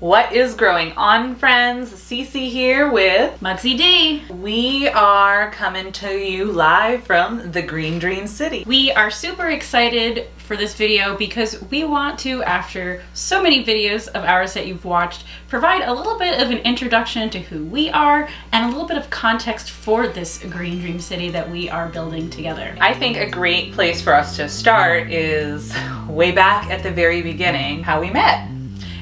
What is growing on, friends? Cece here with Mugsy D. We are coming to you live from the Green Dream City. We are super excited for this video because we want to, after so many videos of ours that you've watched, provide a little bit of an introduction to who we are and a little bit of context for this Green Dream City that we are building together. I think a great place for us to start is way back at the very beginning, how we met.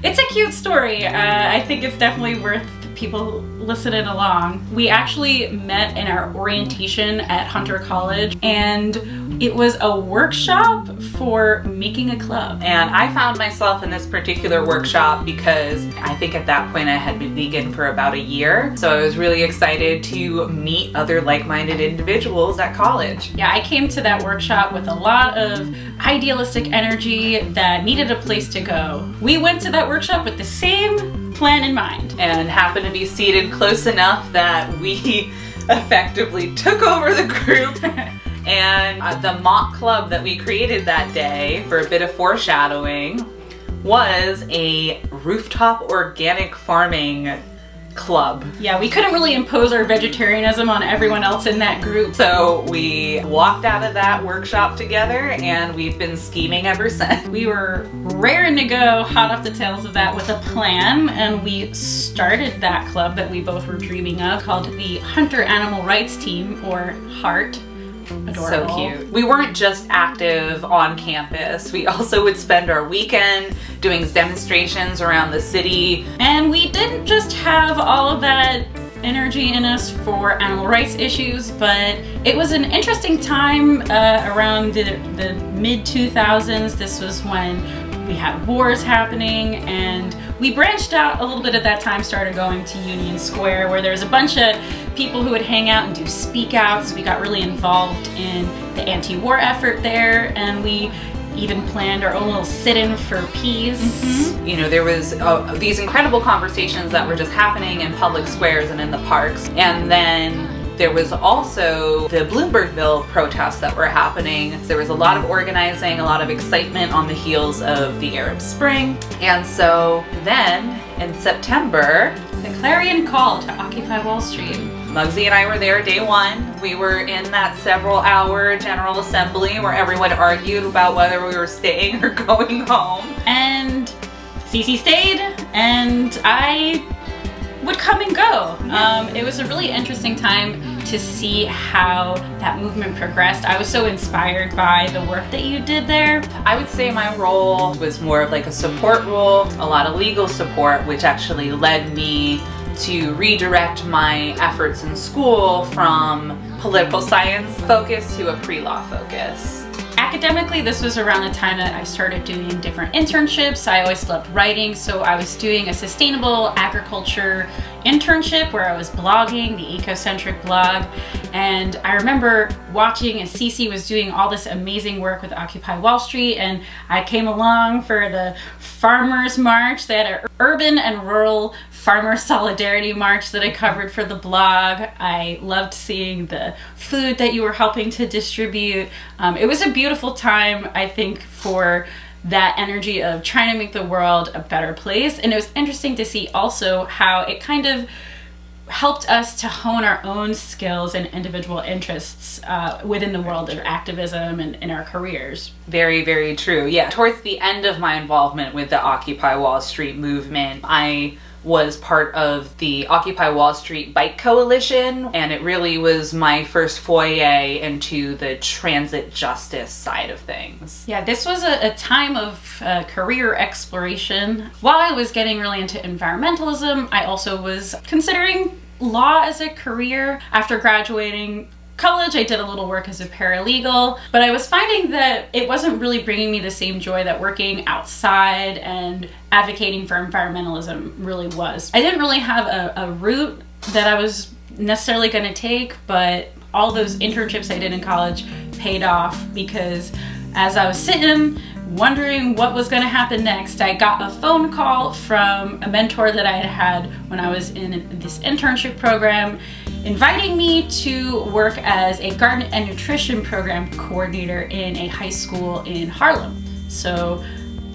It's a cute story. I think it's definitely worth people listening along. We actually met in our orientation at Hunter College, and it was a workshop for making a club. And I found myself in this particular workshop because I think at that point I had been vegan for about a year. So I was really excited to meet other like-minded individuals at college. Yeah, I came to that workshop with a lot of idealistic energy that needed a place to go. We went to that workshop with the same plan in mind. And happened to be seated close enough that we effectively took over the group. And the mock club that we created that day, for a bit of foreshadowing, was a rooftop organic farming club. Yeah, we couldn't really impose our vegetarianism on everyone else in that group. So we walked out of that workshop together and we've been scheming ever since. We were raring to go, hot off the tails of that, with a plan, and we started that club that we both were dreaming of called the Hunter Animal Rights Team, or HART. Adorable. So cute. We weren't just active on campus. We also would spend our weekend doing demonstrations around the city. And we didn't just have all of that energy in us for animal rights issues, but it was an interesting time around the mid-2000s. This was when we had wars happening, and we branched out a little bit at that time, started going to Union Square, where there was a bunch of people who would hang out and do speak outs. We got really involved in the anti-war effort there, and we even planned our own little sit-in for peace. Mm-hmm. You know, there was these incredible conversations that were just happening in public squares and in the parks. And then there was also the Bloombergville protests that were happening. There was a lot of organizing, a lot of excitement on the heels of the Arab Spring. And so then in September, the clarion call to Occupy Wall Street. Mugsy and I were there day one. We were in that several-hour General Assembly where everyone argued about whether we were staying or going home. And Cece stayed, and I would come and go. It was a really interesting time to see how that movement progressed. I was so inspired by the work that you did there. I would say my role was more of like a support role, a lot of legal support, which actually led me to redirect my efforts in school from political science focus to a pre-law focus. Academically, this was around the time that I started doing different internships. I always loved writing, so I was doing a sustainable agriculture internship where I was blogging, the ecocentric blog, and I remember watching as Cece was doing all this amazing work with Occupy Wall Street, and I came along for the Farmers March. They had an urban and rural farmer solidarity march that I covered for the blog. I loved seeing the food that you were helping to distribute. It was a beautiful time, I think, for that energy of trying to make the world a better place. And it was interesting to see also how it kind of helped us to hone our own skills and individual interests within the world of activism and in our careers. Very, very true. Yeah, towards the end of my involvement with the Occupy Wall Street movement, I was part of the Occupy Wall Street Bike Coalition, and it really was my first foray into the transit justice side of things. Yeah, this was a time of career exploration. While I was getting really into environmentalism, I also was considering law as a career. After graduating college, I did a little work as a paralegal, but I was finding that it wasn't really bringing me the same joy that working outside and advocating for environmentalism really was. I didn't really have a route that I was necessarily going to take, but all those internships I did in college paid off, because as I was sitting wondering what was going to happen next, I got a phone call from a mentor that I had had when I was in this internship program, inviting me to work as a garden and nutrition program coordinator in a high school in Harlem. So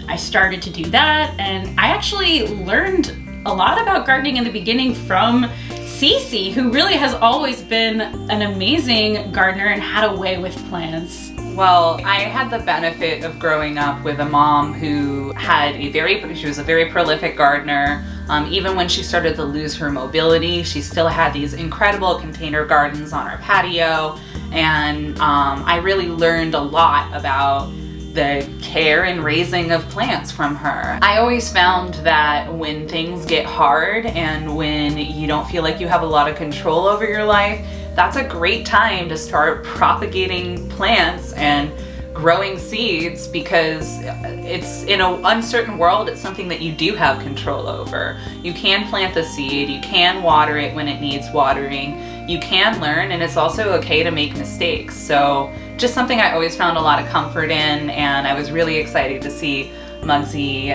I started to do that, and I actually learned a lot about gardening in the beginning from Cece, who really has always been an amazing gardener and had a way with plants. Well, I had the benefit of growing up with a mom who had she was a very prolific gardener. Even when she started to lose her mobility, she still had these incredible container gardens on her patio. And I really learned a lot about the care and raising of plants from her. I always found that when things get hard and when you don't feel like you have a lot of control over your life, that's a great time to start propagating plants and growing seeds, because it's in an uncertain world, it's something that you do have control over. You can plant the seed, you can water it when it needs watering, you can learn, and it's also okay to make mistakes. So just something I always found a lot of comfort in, and I was really excited to see Muggsy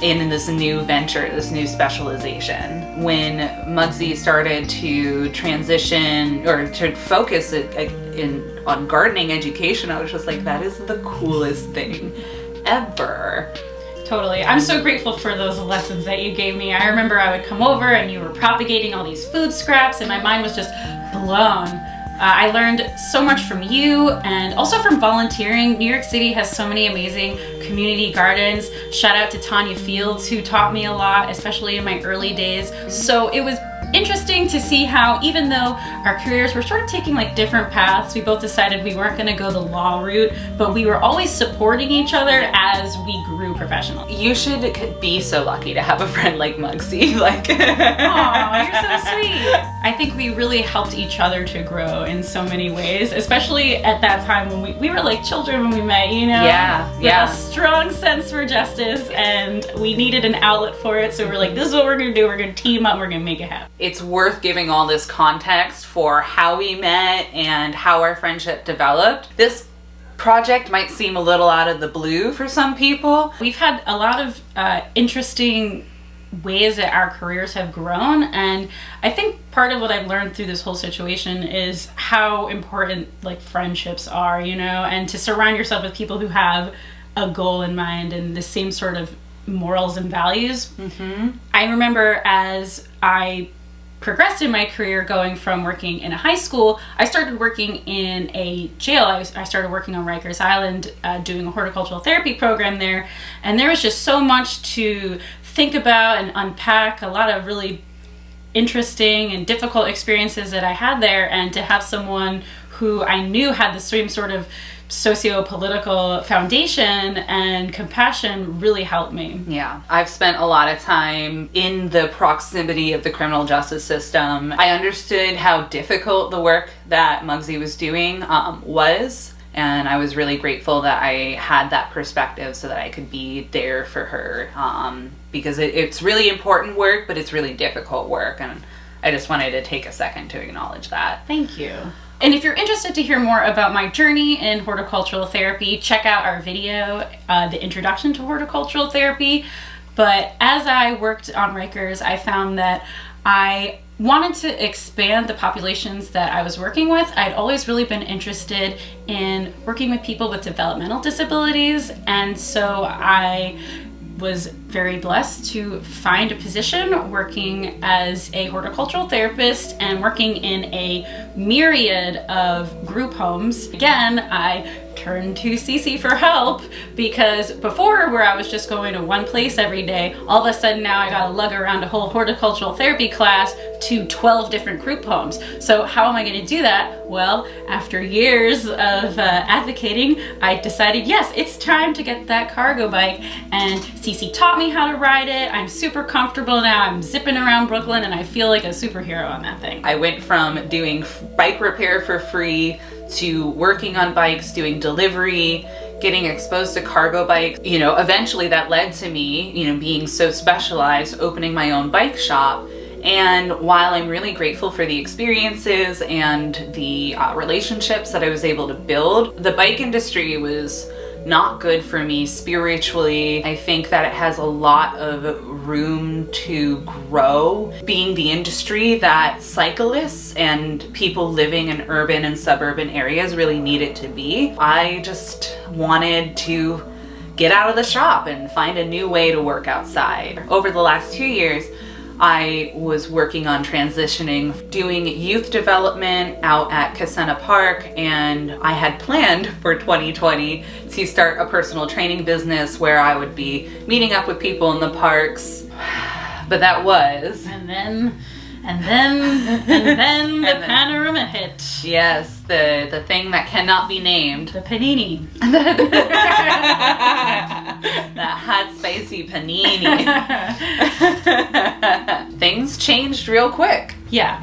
in this new venture, this new specialization. When Muggsy started to transition or to focus on gardening education, I was just like, that is the coolest thing ever. Totally. I'm so grateful for those lessons that you gave me. I remember I would come over and you were propagating all these food scraps, and my mind was just blown. I learned so much from you and also from volunteering. New York City has so many amazing community gardens. Shout out to Tanya Fields, who taught me a lot, especially in my early days. So it was interesting to see how, even though our careers were sort of taking like different paths, we both decided we weren't going to go the law route, but we were always supporting each other as we grew professionally. You should be so lucky to have a friend like Muggsy. Like, aw, you're so sweet. I think we really helped each other to grow in so many ways, especially at that time when we were like children when we met, you know? Yeah. A strong sense for justice, and we needed an outlet for it, so we're like, this is what we're gonna do. We're gonna team up, we're gonna make it happen. It's worth giving all this context for how we met and how our friendship developed. This project might seem a little out of the blue for some people. We've had a lot of interesting ways that our careers have grown, and I think part of what I've learned through this whole situation is how important like friendships are, you know, and to surround yourself with people who have a goal in mind and the same sort of morals and values. Mm-hmm. I remember as I progressed in my career, going from working in a high school, I started working in a jail. I started working on Rikers Island, doing a horticultural therapy program there, and there was just so much to think about and unpack, a lot of really interesting and difficult experiences that I had there, and to have someone who I knew had the same sort of socio-political foundation and compassion really helped me. Yeah, I've spent a lot of time in the proximity of the criminal justice system. I understood how difficult the work that Muggsy was doing was, and I was really grateful that I had that perspective so that I could be there for her, because it's really important work, but it's really difficult work, and I just wanted to take a second to acknowledge that. Thank you. And if you're interested to hear more about my journey in horticultural therapy, check out our video, The Introduction to Horticultural Therapy. But as I worked on Rikers, I found that I wanted to expand the populations that I was working with. I'd always really been interested in working with people with developmental disabilities, and so I was very blessed to find a position working as a horticultural therapist and working in a myriad of group homes. Again, I turned to Cece for help, because before, where I was just going to one place every day, all of a sudden now I gotta lug around a whole horticultural therapy class to 12 different group homes. So how am I gonna do that? Well, after years of advocating, I decided, yes, it's time to get that cargo bike, and Cece taught me how to ride it. I'm super comfortable now. I'm zipping around Brooklyn and I feel like a superhero on that thing. I went from doing bike repair for free to working on bikes, doing delivery, getting exposed to cargo bikes. You know, eventually that led to me, you know, being so specialized, opening my own bike shop. And while I'm really grateful for the experiences and the relationships that I was able to build, the bike industry was not good for me spiritually. I think that it has a lot of room to grow, being the industry that cyclists and people living in urban and suburban areas really need it to be. I just wanted to get out of the shop and find a new way to work outside. Over the last 2 years, I was working on transitioning, doing youth development out at Casena Park, and I had planned for 2020 to start a personal training business where I would be meeting up with people in the parks. But that was... And then the panorama hit. Yes, the thing that cannot be named. The panini. That hot, spicy panini. Things changed real quick. Yeah,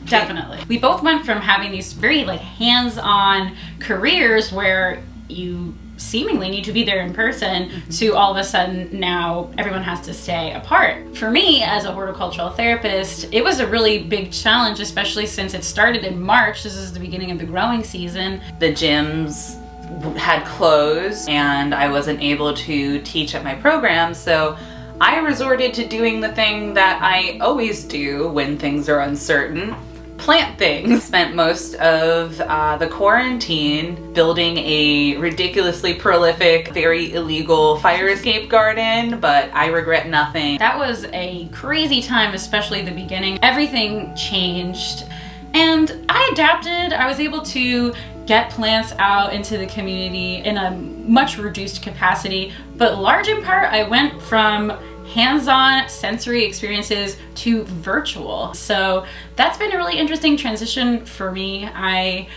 definitely. We both went from having these very like hands-on careers where you seemingly need to be there in person to all of a sudden now everyone has to stay apart. For me, as a horticultural therapist, it was a really big challenge, especially since it started in March. This is the beginning of the growing season. The gyms had closed and I wasn't able to teach at my program, so I resorted to doing the thing that I always do when things are uncertain: plant things. Spent most of the quarantine building a ridiculously prolific, very illegal fire escape garden, but I regret nothing. That was a crazy time, especially the beginning. Everything changed and I adapted. I was able to get plants out into the community in a much reduced capacity, but large in part I went from hands-on sensory experiences to virtual. So that's been a really interesting transition for me. I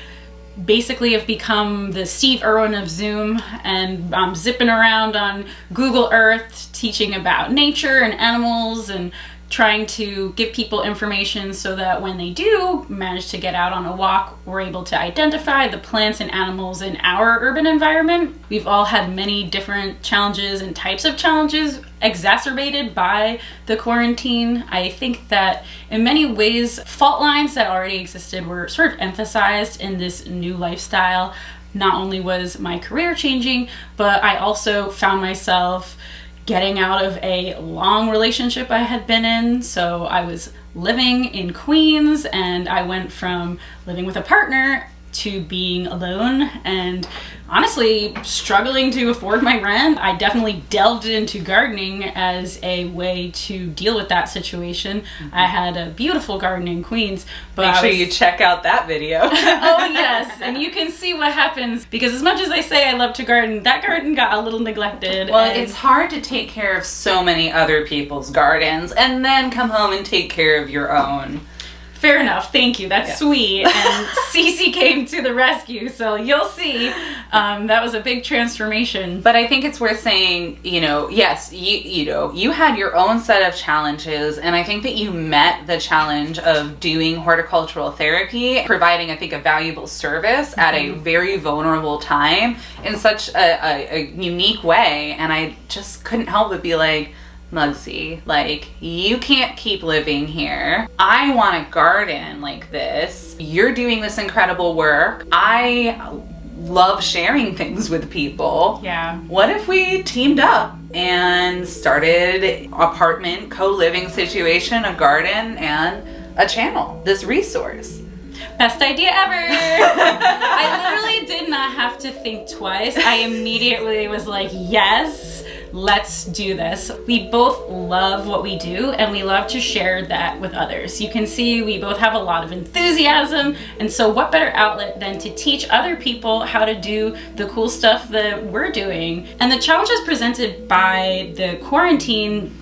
basically have become the Steve Irwin of Zoom, and I'm zipping around on Google Earth teaching about nature and animals and trying to give people information so that when they do manage to get out on a walk, we're able to identify the plants and animals in our urban environment. We've all had many different challenges and types of challenges exacerbated by the quarantine. I think that in many ways, fault lines that already existed were sort of emphasized in this new lifestyle. Not only was my career changing, but I also found myself getting out of a long relationship I had been in. So I was living in Queens and I went from living with a partner to being alone and honestly struggling to afford my rent. I definitely delved into gardening as a way to deal with that situation. I had a beautiful garden in Queens, but make sure you check out that video. Oh yes, and you can see what happens, because as much as I say I love to garden, that garden got a little neglected. Well, it's hard to take care of so many other people's gardens and then come home and take care of your own. Fair enough, thank you, that's sweet. And Cece came to the rescue, so you'll see. That was a big transformation. But I think it's worth saying, yes, you had your own set of challenges, and I think that you met the challenge of doing horticultural therapy, providing, I think, a valuable service at a very vulnerable time in such a unique way. And I just couldn't help but be like, Muggsy, like, you can't keep living here. I want a garden like this. You're doing this incredible work. I love sharing things with people. Yeah. What if we teamed up and started apartment co-living situation, a garden, and a channel, this resource? Best idea ever. I literally did not have to think twice. I immediately was like, yes, let's do this. We both love what we do and we love to share that with others. You can see we both have a lot of enthusiasm, and so what better outlet than to teach other people how to do the cool stuff that we're doing. And the challenges presented by the quarantine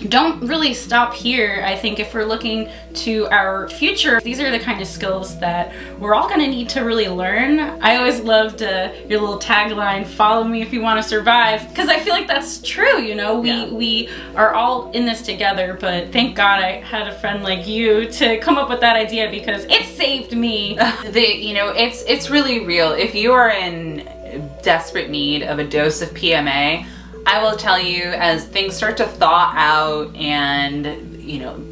don't really stop here. I think if we're looking to our future, these are the kind of skills that we're all going to need to really learn. I always loved your little tagline, follow me if you want to survive, because I feel like that's true. We are all in this together, but thank God I had a friend like you to come up with that idea, because it saved me. It's really real. If you are in desperate need of a dose of PMA, I will tell you, as things start to thaw out and,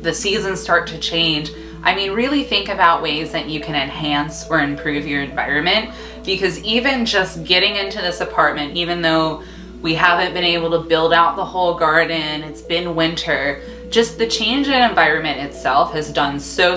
the seasons start to change, really think about ways that you can enhance or improve your environment, because even just getting into this apartment, even though we haven't been able to build out the whole garden, it's been winter, just the change in environment itself has done so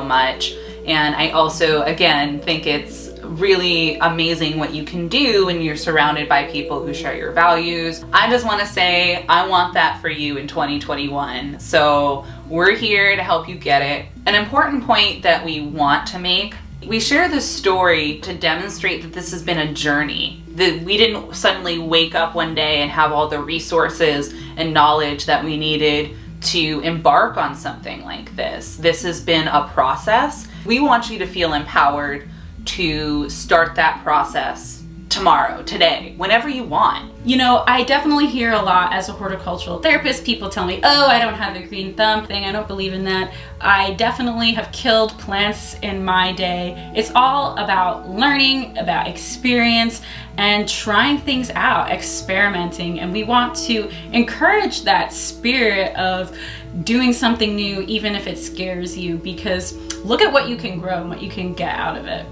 much. And I also, again, think it's really amazing what you can do when you're surrounded by people who share your values. I just want to say, I want that for you in 2021. So we're here to help you get it. An important point that we want to make: we share this story to demonstrate that this has been a journey, that we didn't suddenly wake up one day and have all the resources and knowledge that we needed to embark on something like this. This has been a process. We want you to feel empowered to start that process tomorrow, today, whenever you want. You know, I definitely hear a lot as a horticultural therapist, people tell me, oh, I don't have a green thumb thing, I don't believe in that. I definitely have killed plants in my day. It's all about learning, about experience, and trying things out, experimenting. And we want to encourage that spirit of doing something new, even if it scares you, because look at what you can grow and what you can get out of it.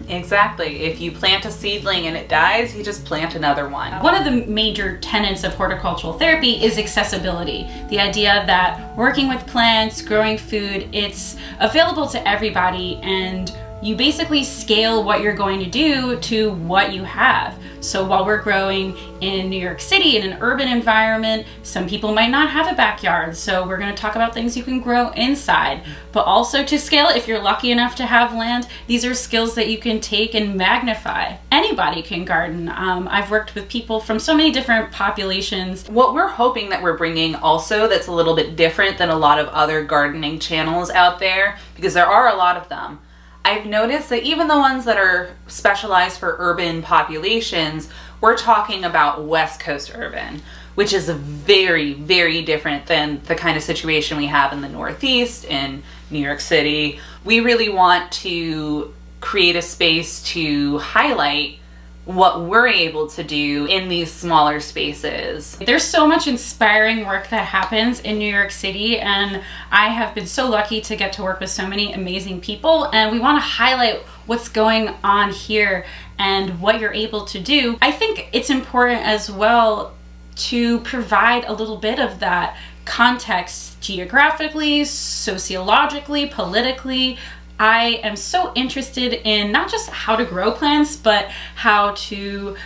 Exactly. If you plant a seedling and it dies, you just plant another one. One of the major tenets of horticultural therapy is accessibility. The idea that working with plants, growing food, it's available to everybody, and you basically scale what you're going to do to what you have. So while we're growing in New York City in an urban environment, some people might not have a backyard. So we're going to talk about things you can grow inside, but also to scale it. If you're lucky enough to have land, these are skills that you can take and magnify. Anybody can garden. I've worked with people from so many different populations. What we're hoping that we're bringing also that's a little bit different than a lot of other gardening channels out there, because there are a lot of them, I've noticed that even the ones that are specialized for urban populations, we're talking about West Coast urban, which is very, very different than the kind of situation we have in the Northeast, in New York City. We really want to create a space to highlight what we're able to do in these smaller spaces. There's so much inspiring work that happens in New York City, and I have been so lucky to get to work with so many amazing people, and we want to highlight what's going on here and what you're able to do. I think it's important as well to provide a little bit of that context geographically, sociologically, politically. I am so interested in not just how to grow plants, but how to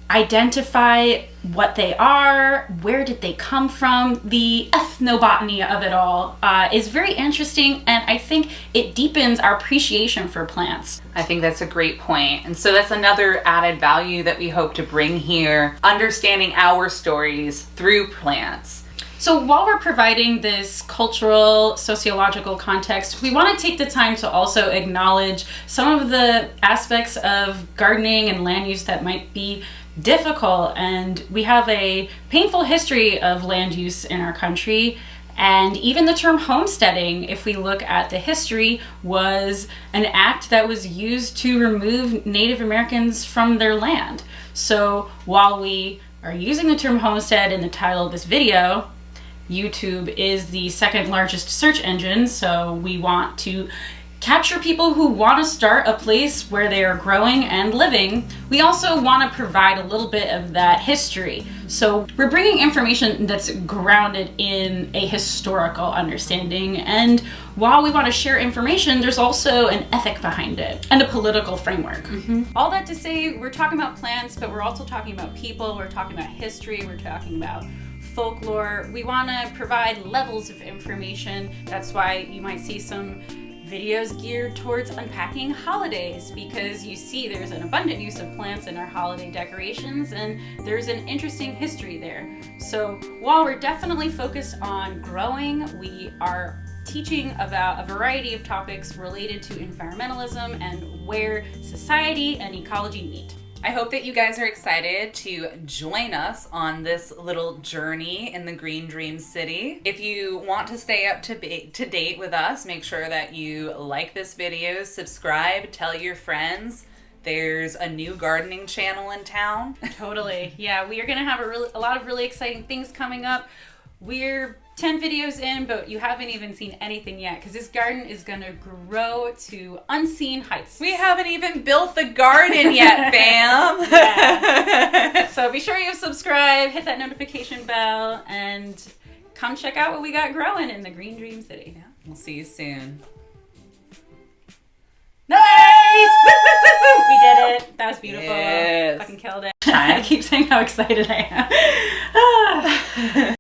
identify what they are, where did they come from. The ethnobotany of it all is very interesting, and I think it deepens our appreciation for plants. I think that's a great point. And so that's another added value that we hope to bring here, understanding our stories through plants. So while we're providing this cultural, sociological context, we want to take the time to also acknowledge some of the aspects of gardening and land use that might be difficult. And we have a painful history of land use in our country. And even the term homesteading, if we look at the history, was an act that was used to remove Native Americans from their land. So while we are using the term homestead in the title of this video, YouTube is the second largest search engine, so we want to capture people who want to start a place where they are growing and living. We also want to provide a little bit of that history. So we're bringing information that's grounded in a historical understanding, and while we want to share information, there's also an ethic behind it and a political framework. All that to say, we're talking about plants, but we're also talking about people, we're talking about history, we're talking about folklore. We want to provide levels of information. That's why you might see some videos geared towards unpacking holidays, because you see there's an abundant use of plants in our holiday decorations, and there's an interesting history there. So while we're definitely focused on growing, we are teaching about a variety of topics related to environmentalism and where society and ecology meet. I hope that you guys are excited to join us on this little journey in the Green Dream City. If you want to stay up to date with us, make sure that you like this video, subscribe, tell your friends. There's a new gardening channel in town. Totally. Yeah, we are going to have a lot of really exciting things coming up. We're 10 videos in, but you haven't even seen anything yet, because this garden is going to grow to unseen heights. We haven't even built the garden yet, fam. Yeah. So be sure you subscribe, hit that notification bell, and come check out what we got growing in the Green Dream City. Yeah. We'll see you soon. Nice! Woo, woo, woo, woo. We did it. it. That was beautiful. Yes. Fucking killed it. I keep saying how excited I am.